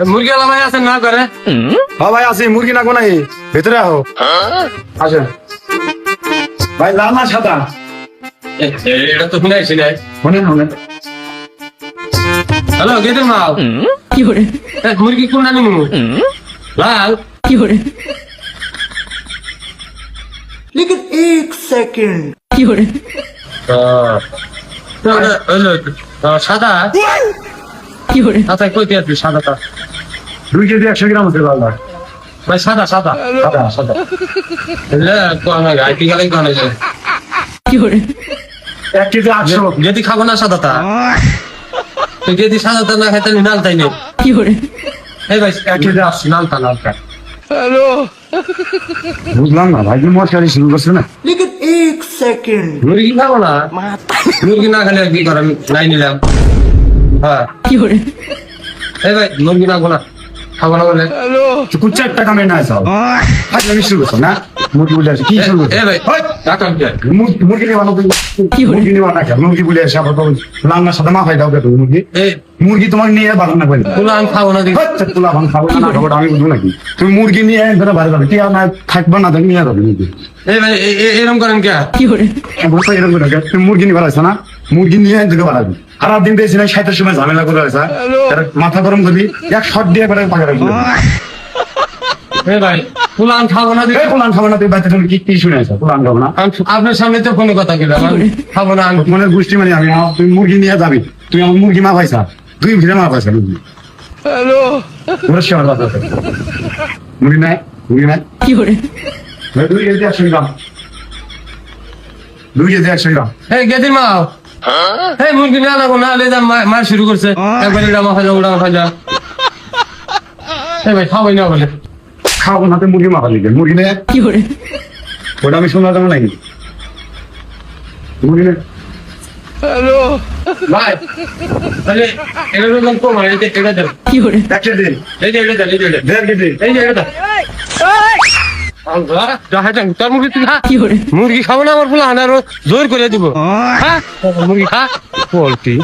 মুরগি আলা ভাই আছেন না করে? হ্যাঁ ভাই আছি, মুরগি নাকবো নাকি? ভেতরে আহো, আসেন ভাই। লাল না সাদা? এটা তো শুনাইছি নাই। শোনেন শোনেন, হ্যালো গেদের মাল কি করে মুরগি কোন আনি মু লাল কি করে लेकिन एक सेकंड কি করে সাদা কি করে সাদা কই দিয়ে সাদাটা 2 কেজি 100 গ্রাম হচ্ছে লাল ভাই। ভাই সাদা সাদা সাদা সাদা কোন গাইতি গেলে কোন কি করে 1 কেজি 800। যদি খাবো না সাদাটা তুই যদি সাদাটা না খাইতে লাল তাই নেই কি করে এই ভাই 1 কেজি আসছে লালটা লালটা বুঝলাম না ভাই, তুমি মশকারি শুরু করছো না? लेकिन एक सेकंड মুরগি খাবো না মুরগি না খেলে কি করে নাই নিলাম হ্যাঁ কি করে এই ভাই মুরগি না গোনা খাবো না বলে কোন 4 টাকা মে না সব আজ আমি শুরু করছো না? মুরগি বলে আসি কি শুরু করছো? এই ভাই টাকা কি মুরগি নিয়ে বানাবো কি বলে? মুরগি নিয়ে বানা কেন? মুরগি বলে আসি আবার তো লাল না সাদা মাথায় দাও কে তুমি মুরগি? এই মুরগি তোমার নিয়ে বানানো করে পোলা আমি খাবো না দেখি তুলা ভাঙ খাবো না খাবো আমি বুঝবো নাকি? তুমি মুরগি নিয়ে ধরে বাড়ি যাবে, টিয়া না থাকবে না তুমি নিয়ে যাবে মুরগি। এই ভাই এরকম করেন কে কি করে বলতে এরকম করে কেন? তুমি মুরগি নিয়ে বাড়াইছো না? মুরগি নিয়ে দিকে বাড়াবি। সারা দিন পেয়েছি না, 7টার সময় ঝামেলা করে আছে, মাথা গরম করবি, এক শট দিয়ে বেড়ে পাকা রাখবি। এই ভাই পোলা আমি খাবো না দেখি এই পোলান খাবো না, তুই বাচ্চা তুমি কি শুনেছো? পোলান খাবো না আপনার সামনে তো কোনো কথা গেল খাবো না আমি মনের গোষ্ঠী মানে আমি না, তুমি মুরগি নিয়ে যাবি, তুই আমার মুরগি মা পাইছা, 2 ভিড়ে মা পাইছা মুরগি। তোর শেয়ার বাতা মুরগি নাই, মুরগি নাই। কি করে 2 কেজি 100 গ্রাম, 2 কেজি 100 গ্রাম। এই গেদির মাও এই মুরগি না লাগো না লেদা মার শুরু করছে একবার এটা মাখা যা ওটা মাখা যা এই ভাই খাবোই না বলে খাবো না, তুই মুরগি মা পালি, মুরগি নেই কি করে ওটা আমি শোনা যাবো নাকি? মুরগি নেই ভাই তাহলে এটা তো কম এটা এটা দেন কি করে 1 কেজি এই যে এটা দেন এই যে এটা 1.5 কেজি। এই যে এটা আল্লাহ যা হেটা তোর মুরগি তুই খা কি করে মুরগি খাবো না আমার বলে আনারও জোর করে দিব হ্যাঁ মুরগি খা পোল্ট্রি